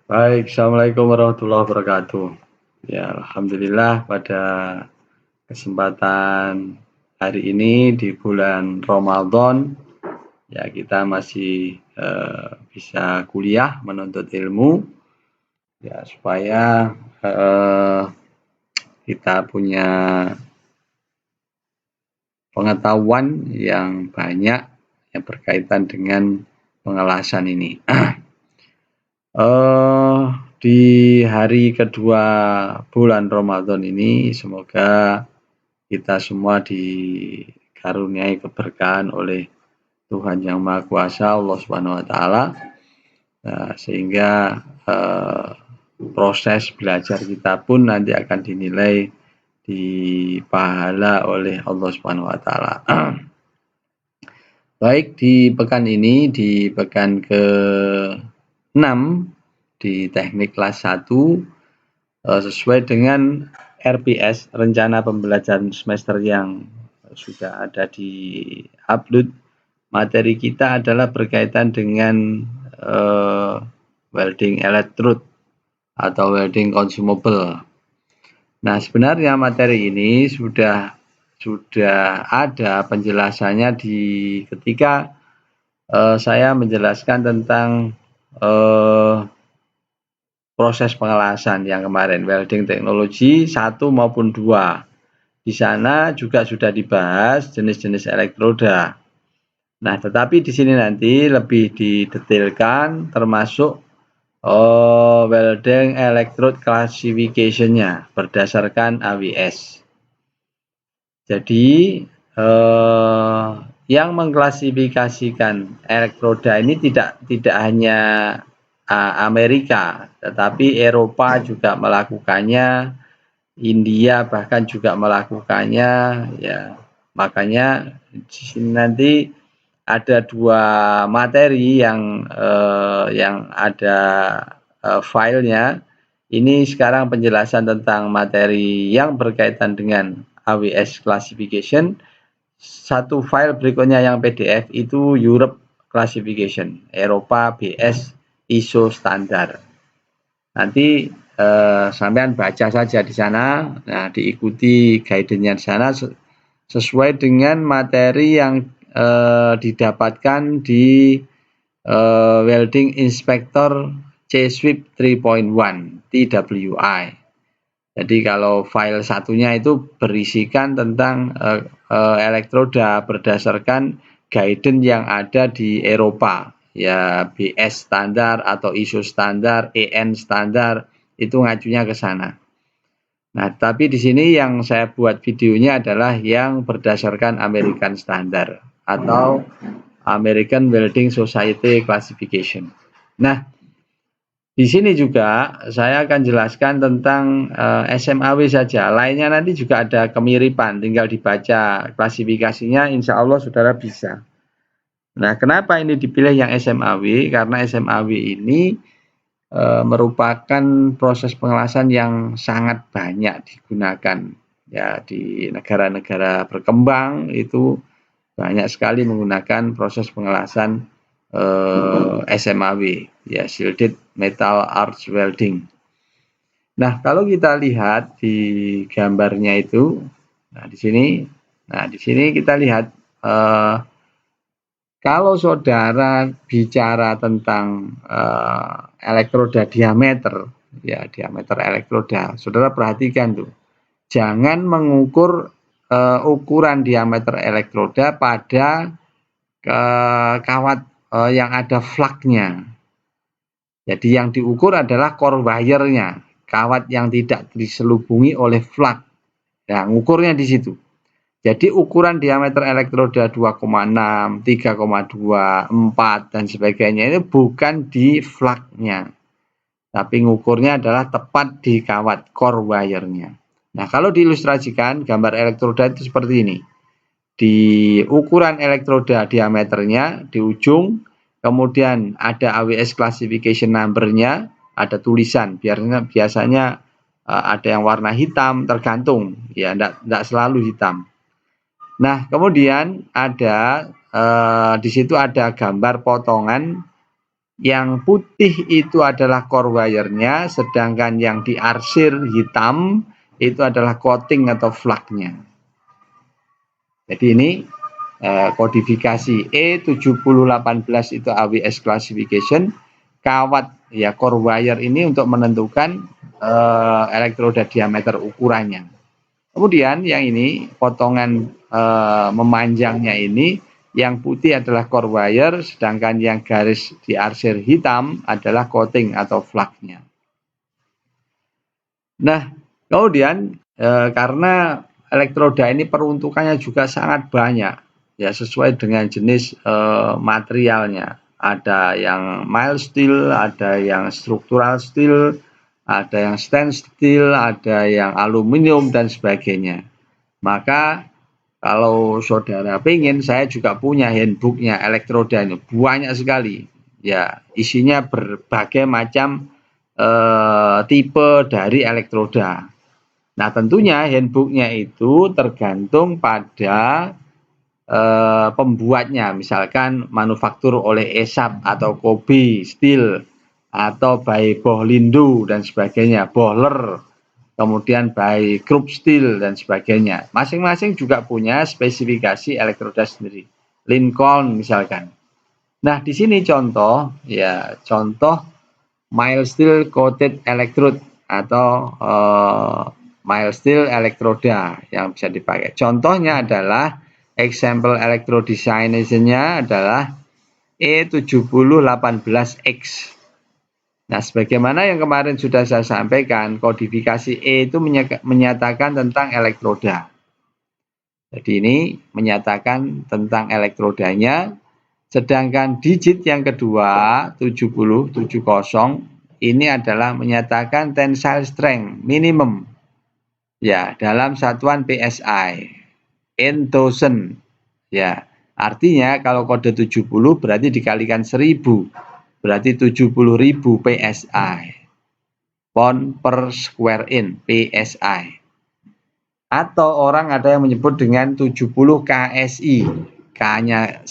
Baik, Assalamualaikum warahmatullahi wabarakatuh. Ya, alhamdulillah pada kesempatan hari ini di bulan Ramadan, ya kita masih bisa kuliah menuntut ilmu, ya supaya kita punya pengetahuan yang banyak yang berkaitan dengan pengelasan ini. Eh, di hari kedua bulan Ramadan ini semoga kita semua dikaruniai keberkahan oleh Tuhan Yang Maha Kuasa Allah Subhanahu wa taala, sehingga proses belajar kita pun nanti akan dinilai dipahala oleh Allah Subhanahu wa taala. Baik, di pekan ini, di pekan ke-6 di teknik kelas 1, sesuai dengan RPS, rencana pembelajaran semester yang sudah ada di upload, materi kita adalah berkaitan dengan welding electrode atau welding consumable. Nah, sebenarnya materi ini sudah ada penjelasannya di ketika saya menjelaskan tentang proses pengelasan yang kemarin, welding teknologi 1 maupun 2. Di sana juga sudah dibahas jenis-jenis elektroda. Nah, tetapi di sini nanti lebih didetailkan termasuk welding electrode classification-nya berdasarkan AWS. Jadi yang mengklasifikasikan elektroda ini tidak hanya Amerika, tetapi Eropa juga melakukannya, India bahkan juga melakukannya, ya. Makanya di sini nanti ada 2 materi yang ada filenya. Ini sekarang penjelasan tentang materi yang berkaitan dengan AWS classification. Satu file berikutnya yang PDF itu Europe classification, Eropa BS ISO standar. Nanti sampean baca saja di sana, nah diikuti guidance-nya di sana sesuai dengan materi yang didapatkan di Welding Inspector C-Swipe 3.1 TWI. Jadi kalau file satunya itu berisikan tentang elektroda berdasarkan guidance yang ada di Eropa, ya BS standar atau ISO standar, EN standar, itu ngacunya ke sana. Nah, tapi di sini yang saya buat videonya adalah yang berdasarkan American Standard atau American Welding Society Classification. Nah, di sini juga saya akan jelaskan tentang SMAW saja. Lainnya nanti juga ada kemiripan, tinggal dibaca klasifikasinya, insya Allah saudara bisa. Nah, kenapa ini dipilih yang SMAW? Karena SMAW ini merupakan proses pengelasan yang sangat banyak digunakan. Ya, di negara-negara berkembang itu banyak sekali menggunakan proses pengelasan SMAW, ya shielded metal arch welding. Nah, kalau kita lihat di gambarnya itu, nah di sini kita lihat kalau saudara bicara tentang elektroda diameter, ya diameter elektroda, saudara perhatikan tuh, jangan mengukur ukuran diameter elektroda pada kawat yang ada flagnya. Jadi yang diukur adalah core wire-nya, kawat yang tidak diselubungi oleh flag. Nah, ngukurnya di situ. Jadi ukuran diameter elektroda 2,6, 3,2, 4 dan sebagainya itu bukan di flagnya, tapi ngukurnya adalah tepat di kawat core wire-nya. Nah, kalau diilustrasikan gambar elektroda itu seperti ini. Di ukuran elektroda diameternya di ujung, kemudian ada AWS classification number-nya, ada tulisan, biasanya ada yang warna hitam, tergantung, ya enggak selalu hitam. Nah, kemudian ada di situ ada gambar potongan Yang putih itu adalah core wire-nya, sedangkan yang diarsir hitam itu adalah coating atau flak-nya. Jadi ini kodifikasi E7018 itu AWS classification, kawat ya core wire ini untuk menentukan elektroda diameter ukurannya. Kemudian yang ini potongan memanjangnya ini, yang putih adalah core wire, sedangkan yang garis diarsir hitam adalah coating atau flak-nya. Nah, kemudian karena elektroda ini peruntukannya juga sangat banyak, ya sesuai dengan jenis materialnya. Ada yang mild steel, ada yang structural steel, ada yang stainless steel, ada yang aluminium dan sebagainya. Maka kalau saudara pengen, saya juga punya handbooknya elektrodanya, banyak sekali. Ya, isinya berbagai macam tipe dari elektroda. Nah, tentunya handbooknya itu tergantung pada pembuatnya, misalkan manufaktur oleh ESAB atau Kobe Steel atau by Bohlindo dan sebagainya, Bohler, kemudian by Krupp Steel dan sebagainya. Masing-masing juga punya spesifikasi elektroda sendiri. Lincoln misalkan. Nah, di sini contoh mild steel coated electrode atau mild steel elektroda yang bisa dipakai. Contohnya adalah example electrodesignation-nya adalah E7018X. Nah, sebagaimana yang kemarin sudah saya sampaikan, kodifikasi E itu menyatakan tentang elektroda. Jadi ini menyatakan tentang elektrodanya, sedangkan digit yang kedua, 70, ini adalah menyatakan tensile strength minimum. Ya, dalam satuan PSI, in thousand. Ya, artinya kalau kode 70 berarti dikalikan 1000. Berarti 70.000 PSI. Pound per square inch, PSI. Atau orang ada yang menyebut dengan 70 KSI. K-nya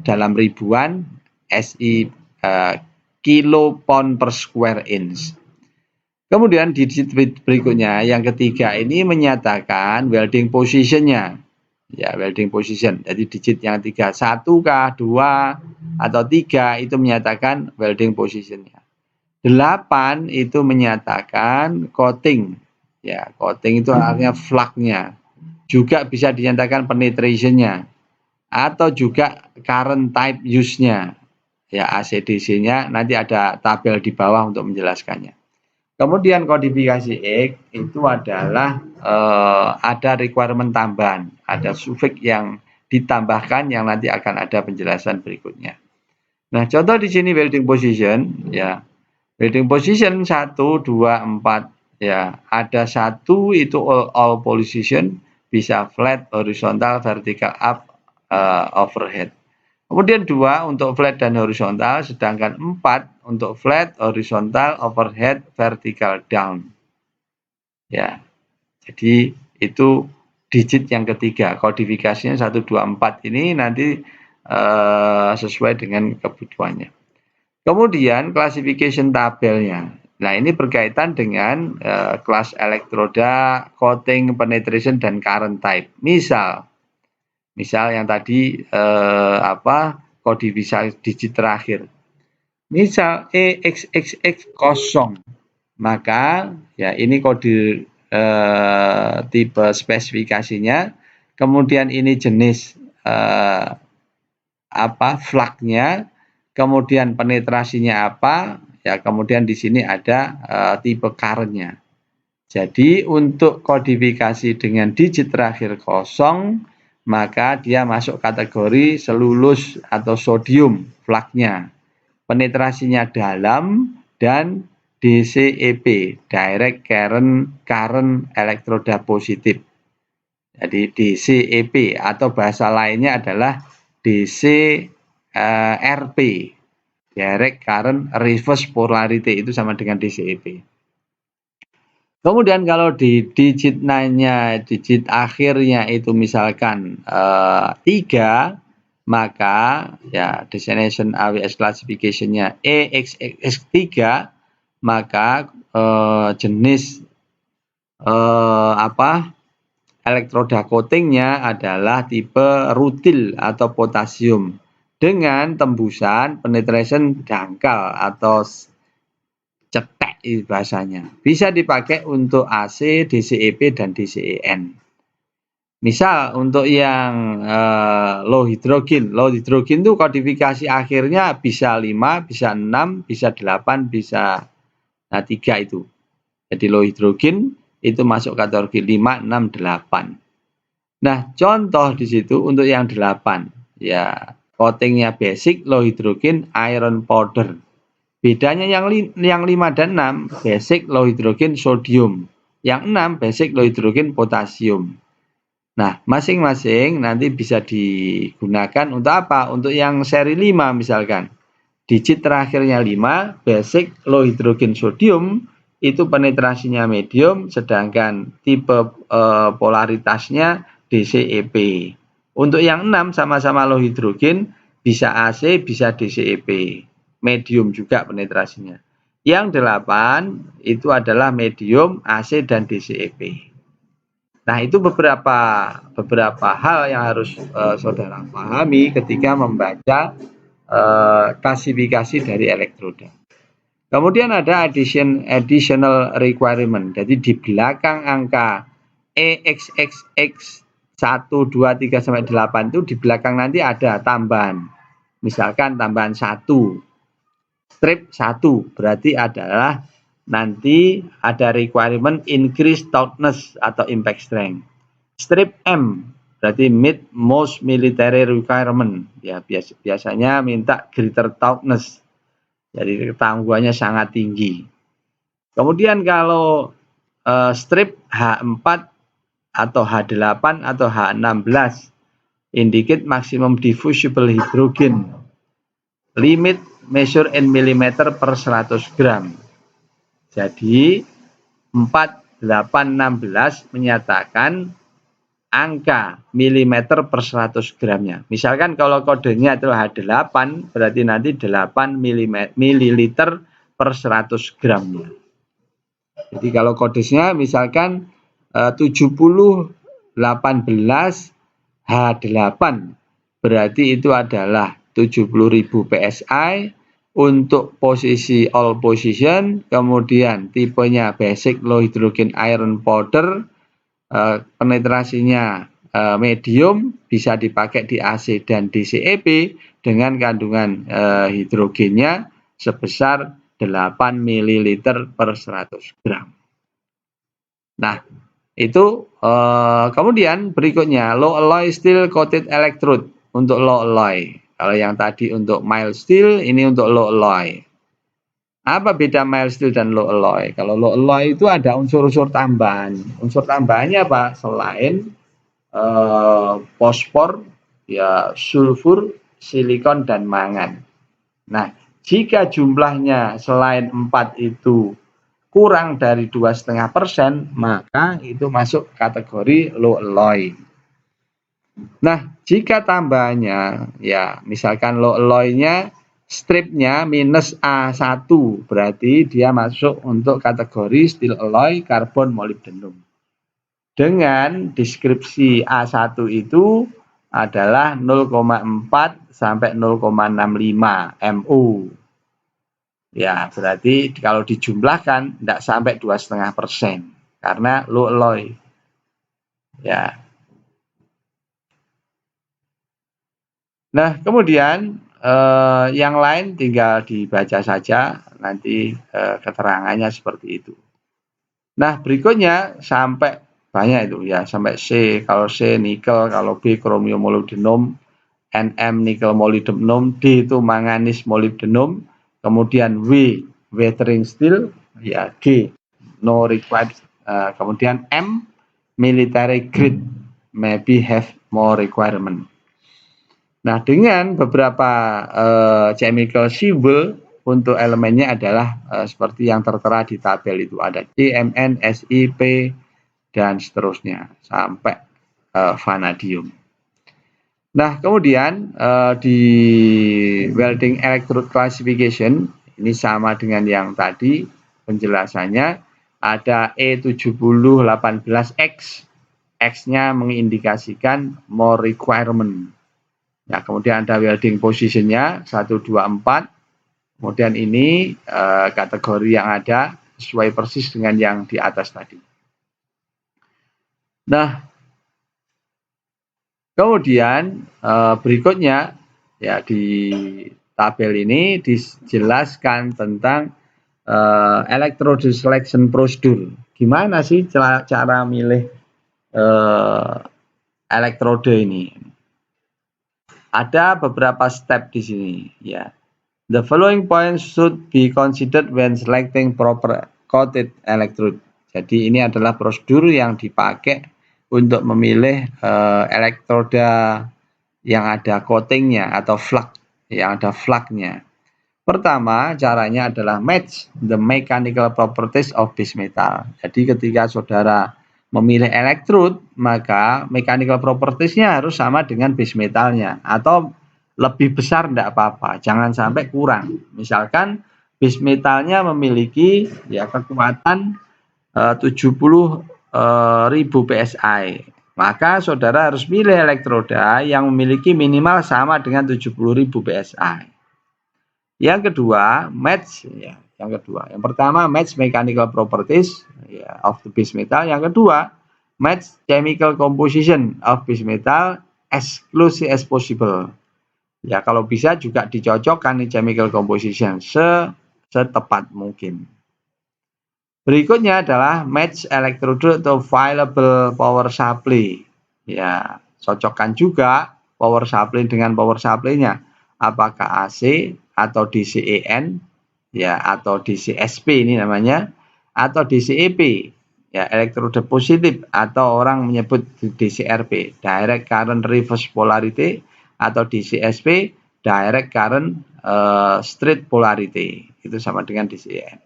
dalam ribuan, SI kilo pound per square inch. Kemudian digit berikutnya, yang ketiga ini menyatakan welding position-nya. Ya, welding position. Jadi digit yang 3, 1 kah, 2 atau 3 itu menyatakan welding position-nya. 8 itu menyatakan coating. Ya, coating itu artinya flak-nya. Juga bisa dinyatakan penetration-nya atau juga current type use-nya. Ya, ACDC-nya nanti ada tabel di bawah untuk menjelaskannya. Kemudian kodifikasi X itu adalah ada requirement tambahan, ada suffix yang ditambahkan yang nanti akan ada penjelasan berikutnya. Nah, contoh di sini welding position, ya. Welding position 1, 2, 4, ya. Ada 1 itu all position, bisa flat, horizontal, vertical up, overhead. Kemudian 2 untuk flat dan horizontal, sedangkan 4 untuk flat, horizontal, overhead, vertical down. Ya, jadi itu digit yang ketiga. Kodifikasinya 1, 2, 4 ini nanti sesuai dengan kebutuhannya. Kemudian classification tabelnya. Nah, ini berkaitan dengan kelas elektroda, coating, penetration, dan current type. Misal yang tadi kodifikasi digit terakhir. Misal EXXX 0, maka ya ini kode tipe spesifikasinya. Kemudian ini jenis flak-nya, kemudian penetrasinya apa, ya kemudian di sini ada tipe current-nya. Jadi untuk kodifikasi dengan digit terakhir 0, maka dia masuk kategori selulus atau sodium flak-nya. Penetrasinya dalam dan DCEP, direct current elektroda positif. Jadi DCEP atau bahasa lainnya adalah DCRP, direct current reverse polarity, itu sama dengan DCEP. Kemudian kalau di digit akhirnya itu misalkan 3, maka ya destination AWS classification-nya EXX3, maka jenis elektroda coating-nya adalah tipe rutil atau potasium dengan tembusan penetration dangkal atau cetek bahasanya. Bisa dipakai untuk AC, DCEP, dan DCEN. Misal untuk yang low hidrogen itu kodifikasi akhirnya bisa 5, bisa 6, bisa 8, bisa 3 itu. Jadi low hidrogen itu masuk kategori 5, 6, 8. Nah, contoh di situ untuk yang 8, ya coatingnya basic, low hidrogen, iron powder. Bedanya yang 5 dan 6, basic, low hidrogen, sodium. Yang 6, basic, low hidrogen, potasium. Nah, masing-masing nanti bisa digunakan untuk apa? Untuk yang seri 5 misalkan. Digit terakhirnya 5, basic, low hidrogen, sodium, itu penetrasinya medium, sedangkan tipe polaritasnya DCEP. Untuk yang 6 sama-sama low hidrogen, bisa AC, bisa DCEP. Medium juga penetrasinya. Yang 8 itu adalah medium, AC, dan DCEP. Nah, itu beberapa hal yang harus saudara pahami ketika membaca klasifikasi dari elektroda. Kemudian ada additional requirement. Jadi di belakang angka EXXX 1, 2, 3 sampai 8 itu di belakang nanti ada tambahan. Misalkan tambahan 1. Strip 1 berarti adalah nanti ada requirement increase toughness atau impact strength. Strip M berarti meet most military requirement. Ya, biasanya minta greater toughness. Jadi ketangguhannya sangat tinggi. Kemudian kalau strip H4 atau H8 atau H16 indicate maximum diffusible hydrogen. Limit measure in millimeter per 100 gram. Jadi 4, 8, 16 menyatakan angka milimeter per 100 gramnya. Misalkan kalau kodenya itu H8, berarti nanti 8 mililiter per 100 gramnya. Jadi kalau kodenya misalkan 70 18 H8, berarti itu adalah 70.000 PSI untuk posisi all position, kemudian tipenya basic low hydrogen iron powder, penetrasinya medium, bisa dipakai di AC dan DCEP dengan kandungan hidrogennya sebesar 8 ml per 100 gram. Nah, itu kemudian berikutnya low alloy steel coated electrode untuk low alloy. Kalau yang tadi untuk mild steel, ini untuk low alloy. Apa beda mild steel dan low alloy? Kalau low alloy itu ada unsur-unsur tambahan. Unsur tambahannya apa? Selain fosfor, ya sulfur, silikon, dan mangan. Nah, jika jumlahnya selain 4 itu kurang dari 2,5%, maka itu masuk kategori low alloy. Nah, jika tambahannya, ya misalkan low alloy-nya stripnya minus A1, berarti dia masuk untuk kategori steel alloy karbon molybdenum. Dengan deskripsi A1 itu adalah 0,4 sampai 0,65 MU. Ya, berarti kalau dijumlahkan tidak sampai 2,5% karena low alloy. Ya. Nah, kemudian yang lain tinggal dibaca saja, nanti keterangannya seperti itu. Nah, berikutnya sampai banyak itu ya, sampai C, kalau C nikel, kalau B kromium molybdenum, NM nikel molybdenum, D itu manganis molybdenum, kemudian W weathering steel, ya G no required, kemudian M military grade maybe have more requirement. Nah, dengan beberapa chemical symbol untuk elemennya adalah seperti yang tertera di tabel itu, ada CMN, SIP, dan seterusnya sampai vanadium. Nah, kemudian di welding electrode classification ini sama dengan yang tadi penjelasannya, ada E7018X. X-nya mengindikasikan more requirement. Nah, kemudian ada welding positionnya 1, 2, 4. Kemudian ini kategori yang ada sesuai persis dengan yang di atas tadi. Nah, kemudian berikutnya ya di tabel ini dijelaskan tentang electrode selection procedure. Gimana sih cara milih elektrode ini? Ada beberapa step di sini ya. The following points should be considered when selecting proper coated electrode. Jadi ini adalah prosedur yang dipakai untuk memilih elektroda yang ada coatingnya atau flak, yang ada flaknya. Pertama, caranya adalah match the mechanical properties of base metal. Jadi ketika saudara memilih elektrode, maka mechanical properties-nya harus sama dengan base metalnya, atau lebih besar tidak apa-apa, jangan sampai kurang. Misalkan base metalnya memiliki ya kekuatan 70.000 PSI, maka saudara harus pilih elektroda yang memiliki minimal sama dengan 70.000 PSI. Yang kedua, match ya. Yang pertama match mechanical properties ya, of the base metal. Yang kedua, match chemical composition of base metal as close as possible. Ya, kalau bisa juga dicocokkan nih chemical composition setepat mungkin. Berikutnya adalah match electrode to available power supply. Ya, cocokkan juga power supply dengan power supply-nya. Apakah AC atau DCEN ya, atau DCSP ini namanya, atau DCEP ya, electrode positif, atau orang menyebut DCRP, direct current reverse polarity, atau DCSP, direct current straight polarity. Itu sama dengan DCEN.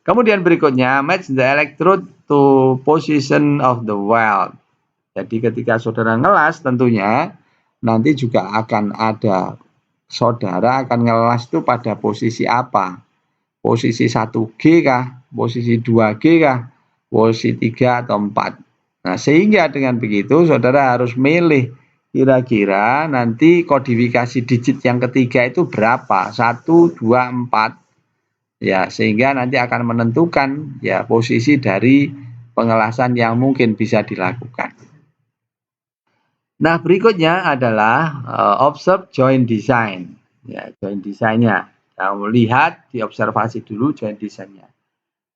Kemudian berikutnya, match the electrode to position of the weld. Jadi ketika saudara ngelas tentunya nanti juga akan ada, saudara akan ngelas itu pada posisi apa? Posisi 1G kah? Posisi 2G kah? Posisi 3 atau 4. Nah, sehingga dengan begitu saudara harus milih kira-kira nanti kodifikasi digit yang ketiga itu berapa? 1, 2, 4. Ya, sehingga nanti akan menentukan ya posisi dari pengelasan yang mungkin bisa dilakukan. Nah, berikutnya adalah observe joint design. Ya, joint design-nya. Kamu lihat, diobservasi dulu joint design-nya.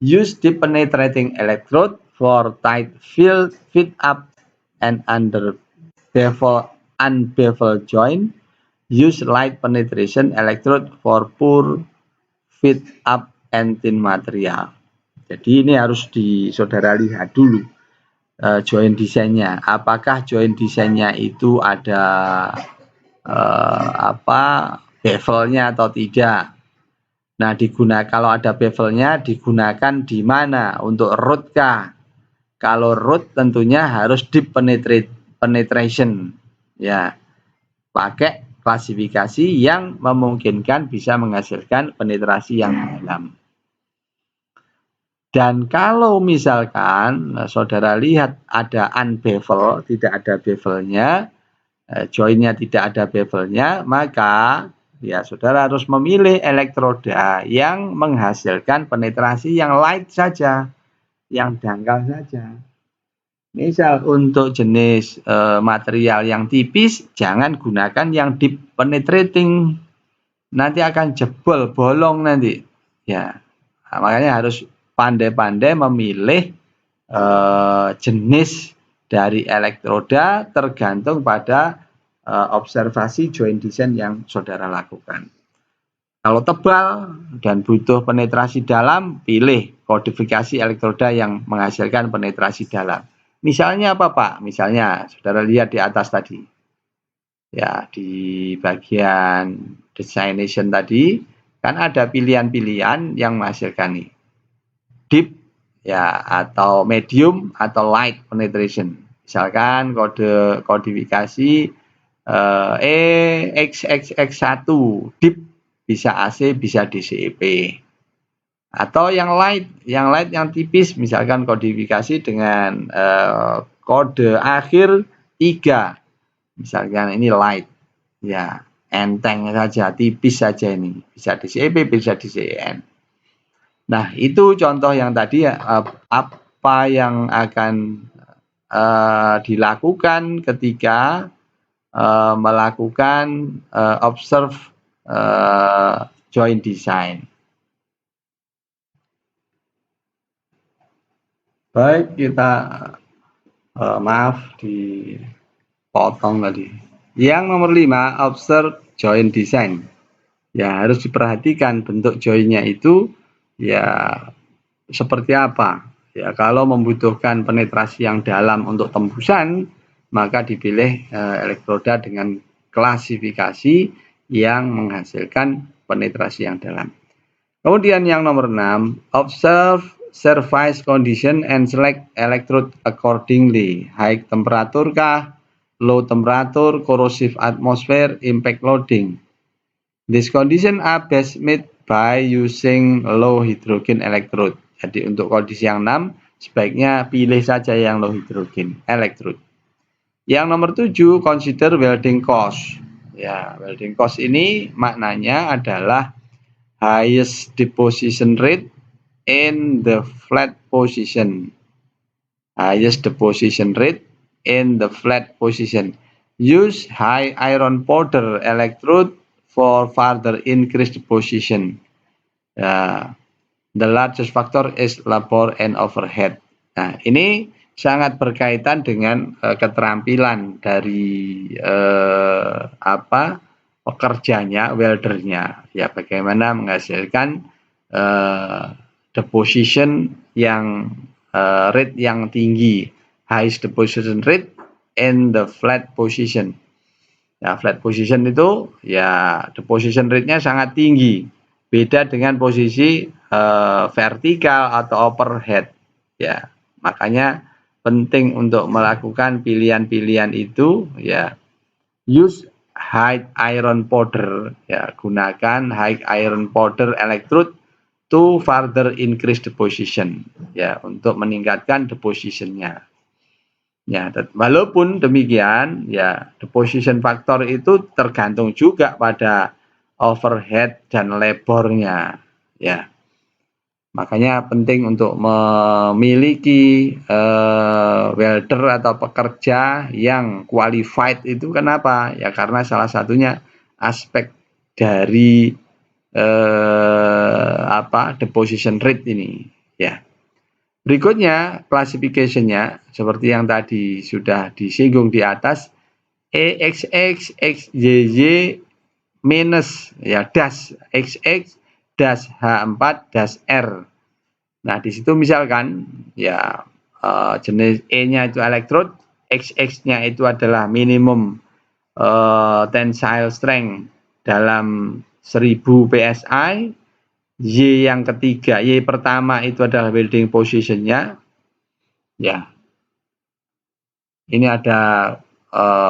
Use deep penetrating electrode for tight fit up and under unbeveled joint. Use light penetration electrode for poor fit up and thin material. Jadi ini harus saudara lihat dulu joint desainnya. Apakah joint desainnya itu ada bevelnya atau tidak. Nah, kalau ada bevelnya digunakan di mana? Untuk root kah? Kalau root tentunya harus deep penetration. Ya, pakai klasifikasi yang memungkinkan bisa menghasilkan penetrasi yang dalam. Dan kalau misalkan saudara lihat ada unbevel, tidak ada bevelnya, joinnya tidak ada bevelnya, maka ya saudara harus memilih elektroda yang menghasilkan penetrasi yang light saja, yang dangkal saja. Misal untuk jenis material yang tipis, jangan gunakan yang deep penetrating, nanti akan jebol, bolong nanti. Ya, nah, makanya harus pandai-pandai memilih jenis dari elektroda tergantung pada observasi joint design yang saudara lakukan. Kalau tebal dan butuh penetrasi dalam, pilih kodifikasi elektroda yang menghasilkan penetrasi dalam. Misalnya apa, Pak? Misalnya saudara lihat di atas tadi. Ya, di bagian designation tadi kan ada pilihan-pilihan yang menghasilkan nih. Deep ya, atau medium atau light penetration. Misalkan kodifikasi EXXX1 DIP, bisa AC, bisa DCP. Atau yang light yang tipis, misalkan kodifikasi dengan kode akhir 3, misalkan ini light, ya enteng saja, tipis saja, ini bisa DCP, bisa DCN. Nah, itu contoh yang tadi ya, apa yang akan dilakukan ketika melakukan observe joint design. Baik, kita maaf dipotong tadi. Yang nomor 5, observe joint design. Ya, harus diperhatikan bentuk joinnya itu ya seperti apa. Ya, kalau membutuhkan penetrasi yang dalam untuk tembusan, maka dipilih elektroda dengan klasifikasi yang menghasilkan penetrasi yang dalam. Kemudian yang nomor 6, observe surface condition and select electrode accordingly. High temperature kah, low temperature, corrosive atmosphere, impact loading. This condition are best met by using low hydrogen electrode. Jadi untuk kondisi yang 6, sebaiknya pilih saja yang low hydrogen electrode. Yang nomor 7, consider welding cost. Ya, welding cost ini maknanya adalah highest deposition rate in the flat position. Highest deposition rate in the flat position. Use high iron powder electrode for further increased deposition. The largest factor is labor and overhead. Nah, ini sangat berkaitan dengan keterampilan dari pekerjanya, weldernya. Ya, bagaimana menghasilkan deposition yang rate yang tinggi, highest deposition rate in the flat position. Ya, flat position itu ya deposition rate-nya sangat tinggi. Beda dengan posisi vertikal atau overhead. Ya, makanya penting untuk melakukan pilihan-pilihan itu ya, use high iron powder, ya, gunakan high iron powder electrode to further increase deposition, ya, untuk meningkatkan depositionnya. Ya, walaupun demikian, ya, deposition factor itu tergantung juga pada overhead dan labornya, ya. Makanya penting untuk memiliki welder atau pekerja yang qualified itu. Kenapa? Ya karena salah satunya aspek dari deposition rate ini, ya. Berikutnya classification-nya seperti yang tadi sudah disinggung di atas, EXX XYY minus, ya, dash XX dash H4 dash R. Nah, di situ misalkan ya jenis E-nya itu electrode, XX-nya itu adalah minimum tensile strength dalam 1000 PSI. Y yang ketiga, Y pertama itu adalah welding position-nya. Ya. Ini ada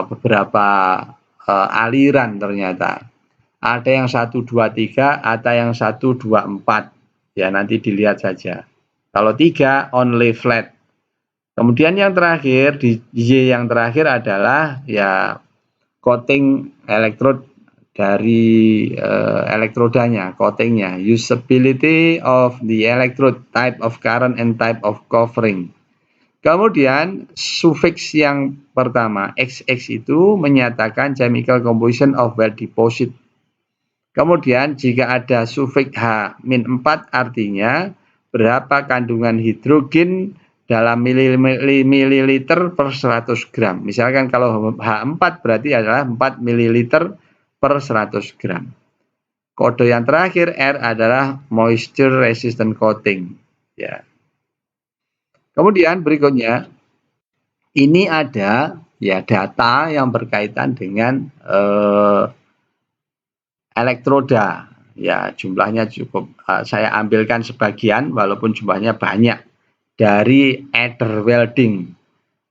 beberapa aliran ternyata. Ada yang 1, 2, 3, ada yang 1, 2, 4. Ya, nanti dilihat saja. Kalau 3 only flat. Kemudian yang terakhir, di Y yang terakhir adalah ya coating electrode dari elektrodanya, coatingnya, usability of the electrode, type of current and type of covering. Kemudian suffix yang pertama, XX itu menyatakan chemical composition of weld deposit. Kemudian jika ada suffix H-4 artinya berapa kandungan hidrogen dalam mililiter per 100 gram. Misalkan kalau H4 berarti adalah 4 mililiter per 100 gram. Kode yang terakhir R adalah moisture resistant coating. Ya. Kemudian berikutnya ini ada ya data yang berkaitan dengan elektroda. Ya, jumlahnya cukup saya ambilkan sebagian walaupun jumlahnya banyak dari ether welding.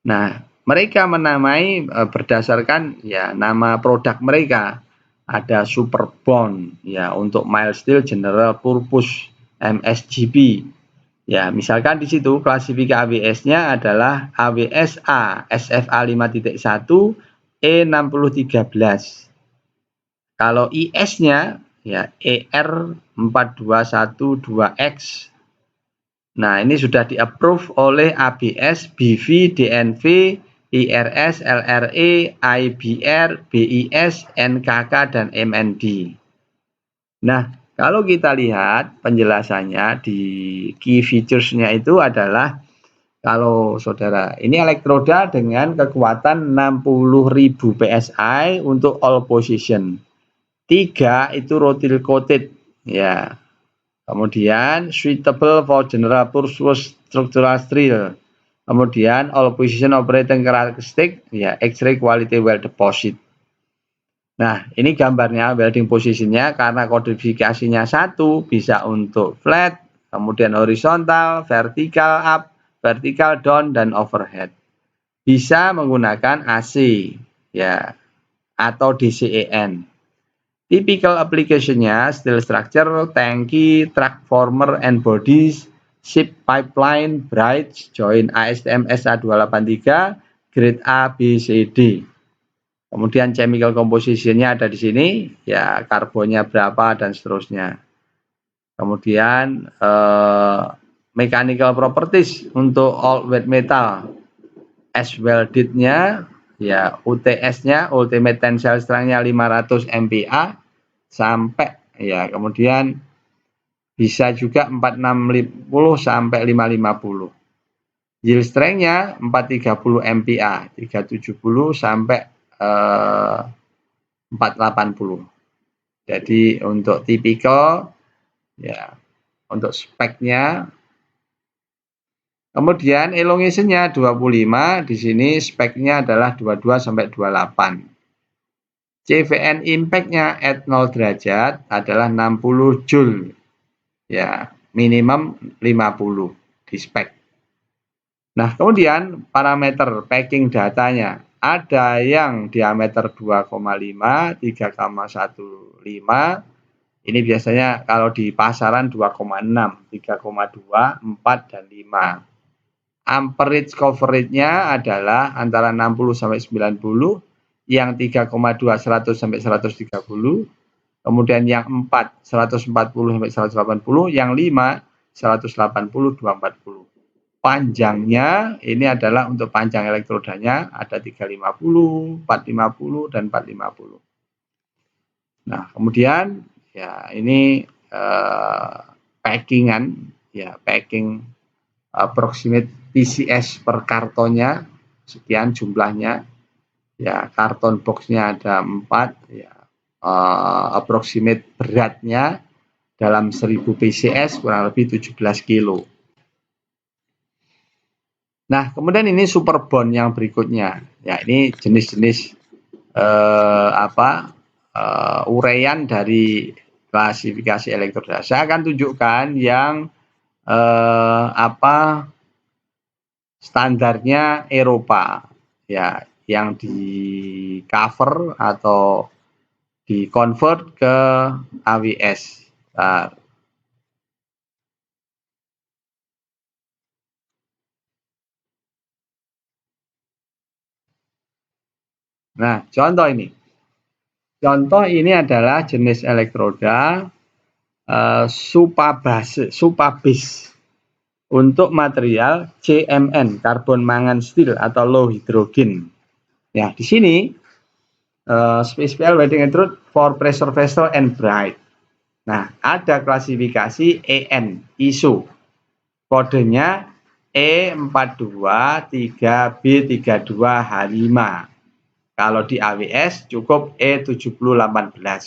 Nah, mereka menamai berdasarkan ya nama produk mereka. Ada Super Bond ya untuk mild steel general purpose MSGP. Ya, misalkan di situ klasifikasi AWS-nya adalah AWS-A SFA 5.1 E6013. Kalau IS-nya ya ER4212X. Nah, ini sudah di-approve oleh ABS, BV, DNV, IRS, LRE, IBR, BIS, NKK, dan MND. Nah, kalau kita lihat penjelasannya di key features-nya itu adalah kalau saudara, ini elektroda dengan kekuatan 60.000 PSI untuk all position. 3 itu rotil coated ya. Kemudian suitable for general purpose structural steel. Kemudian all position operating characteristic ya X-ray quality well deposit. Nah, ini gambarnya welding positionnya karena kodifikasinya 1 bisa untuk flat, kemudian horizontal, vertical up, vertical down, dan overhead. Bisa menggunakan AC ya atau DCEN. Typical application-nya steel structure, tangki, transformer and bodies, ship pipeline, bridge, joint ASTM SA283, grade A, B, C, D. Kemudian chemical composition-nya ada di sini, ya karbonnya berapa dan seterusnya. Kemudian mechanical properties untuk all weight metal, as welded-nya, ya UTS-nya, ultimate tensile strength-nya 500 MPa sampai ya kemudian bisa juga 460 sampai 550. Yield strength-nya 430 MPa, 370 sampai 480. Jadi untuk tipikal ya untuk speknya. Kemudian elongation-nya 25, di sini speknya adalah 22 sampai 28. CVN impact-nya at 0 derajat adalah 60 joule. Ya, minimum 50 di spek. Nah, kemudian parameter packing datanya ada yang diameter 2,5, 3,15. Ini biasanya kalau di pasaran 2,6, 3,2, 4 dan 5. Amperage coverage-nya adalah antara 60 sampai 90, yang 3,2 100 sampai 130, kemudian yang 4 140 sampai 180, yang 5 180 240. Panjangnya ini adalah untuk panjang elektrodanya ada 350, 450 dan 450. Nah, kemudian ya ini packingan ya packing approximate PCS per kartonnya sekian jumlahnya. Ya, karton boxnya ada 4 ya. Approximate beratnya dalam 1000 PCS kurang lebih 17 kilo. Nah, kemudian ini super bond yang berikutnya. Ya, ini jenis-jenis uraian dari klasifikasi elektroda. Saya akan tunjukkan yang standarnya Eropa ya, yang di cover atau di convert ke AWS. Nah, contoh ini. Contoh ini adalah jenis elektroda Supabase untuk material CMN, karbon mangan steel atau low hydrogen. Ya, di sini special welding electrode for pressure vessel and bright. Nah, ada klasifikasi EN ISO. Kodenya E423B32H5. Kalau di AWS cukup E7018.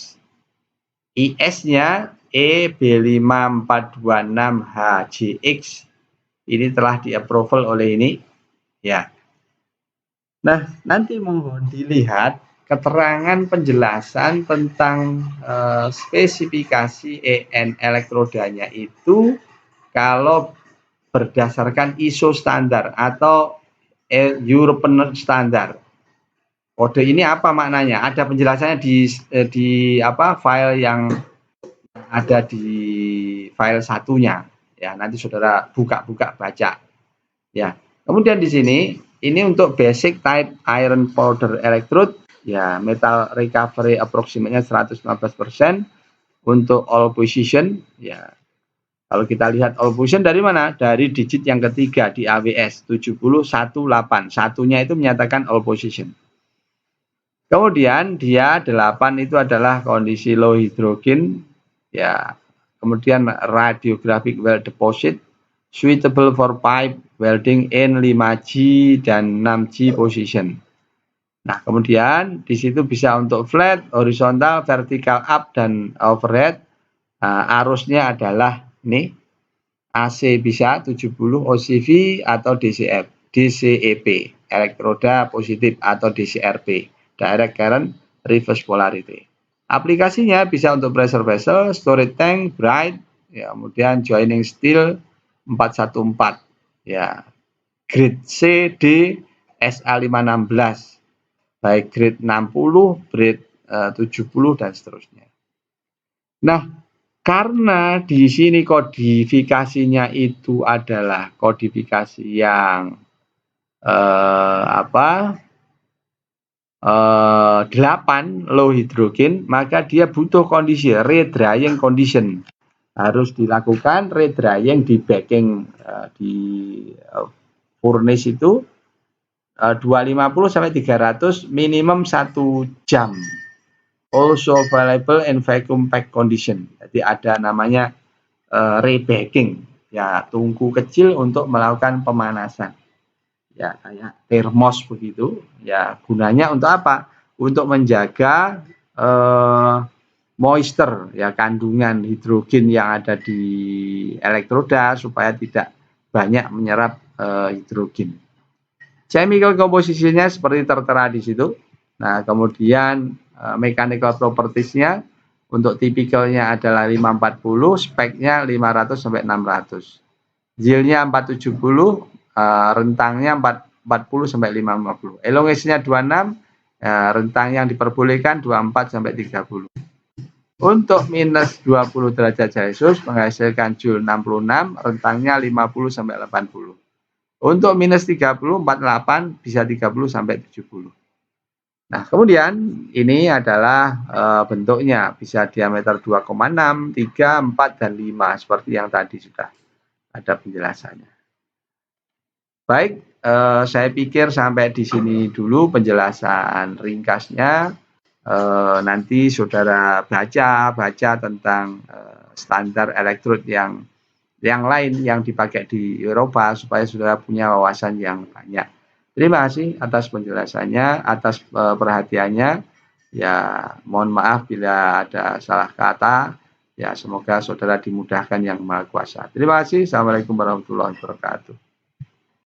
IS-nya EB5426HJX. Ini telah di-approval oleh ini. Ya. Nah, nanti mohon dilihat keterangan penjelasan tentang spesifikasi EN elektrodanya itu kalau berdasarkan ISO standar atau European Standard. Kode ini apa maknanya? Ada penjelasannya di apa file yang ada di file satunya. Ya, nanti saudara buka-buka baca. Ya, kemudian di sini ini untuk basic type iron powder electrode. Ya, metal recovery approximately 115%. Untuk all position, ya kalau kita lihat all position dari mana? Dari digit yang ketiga di AWS 7018. Satunya itu menyatakan all position. Kemudian dia 8 itu adalah kondisi low hydrogen, ya. Kemudian radiographic weld deposit suitable for pipe welding in 5G dan 6G position. Nah, kemudian di situ bisa untuk flat, horizontal, vertical up dan overhead. Nah, arusnya adalah ini AC bisa 70, OCV atau DCF, DCEP, elektroda positif atau DCRP, direct current reverse polarity. Aplikasinya bisa untuk pressure vessel, storage tank, bright, ya, kemudian joining steel 414, ya, grade C, D, SA516, baik grade 60, grade 70 dan seterusnya. Nah, karena di sini kodifikasinya itu adalah kodifikasi yang 8 low hydrogen, maka dia butuh kondisi redrying condition. Harus dilakukan redrying di backing di furnace itu 250 sampai 300 minimum 1 jam. Also available in vacuum pack condition. Jadi ada namanya rebaking, ya, tungku kecil untuk melakukan pemanasan. Ya, kayak termos begitu. Ya, gunanya untuk apa? Untuk menjaga moisture, ya, kandungan hidrogen yang ada di elektroda supaya tidak banyak menyerap hidrogen. Chemical composition-nya seperti tertera di situ. Nah, kemudian mechanical properties-nya untuk tipikalnya adalah 540, speknya 500 sampai 600. Yield-nya 470, rentangnya 440 sampai 550. Elongation-nya 26, rentang yang diperbolehkan 24 sampai 30. Untuk minus 20 derajat Celcius menghasilkan Joule 66, rentangnya 50 sampai 80. Untuk minus 30, 48 bisa 30 sampai 70. Nah, kemudian ini adalah bentuknya, bisa diameter 2,6, 3, 4, dan 5 seperti yang tadi sudah ada penjelasannya. Baik, saya pikir sampai di sini dulu penjelasan ringkasnya. Nanti saudara baca tentang standar elektrod yang lain yang dipakai di Eropa supaya saudara punya wawasan yang banyak. Terima kasih atas penjelasannya, atas perhatiannya. Ya, mohon maaf bila ada salah kata. Ya, semoga saudara dimudahkan yang Maha Kuasa. Terima kasih. Assalamualaikum warahmatullahi wabarakatuh.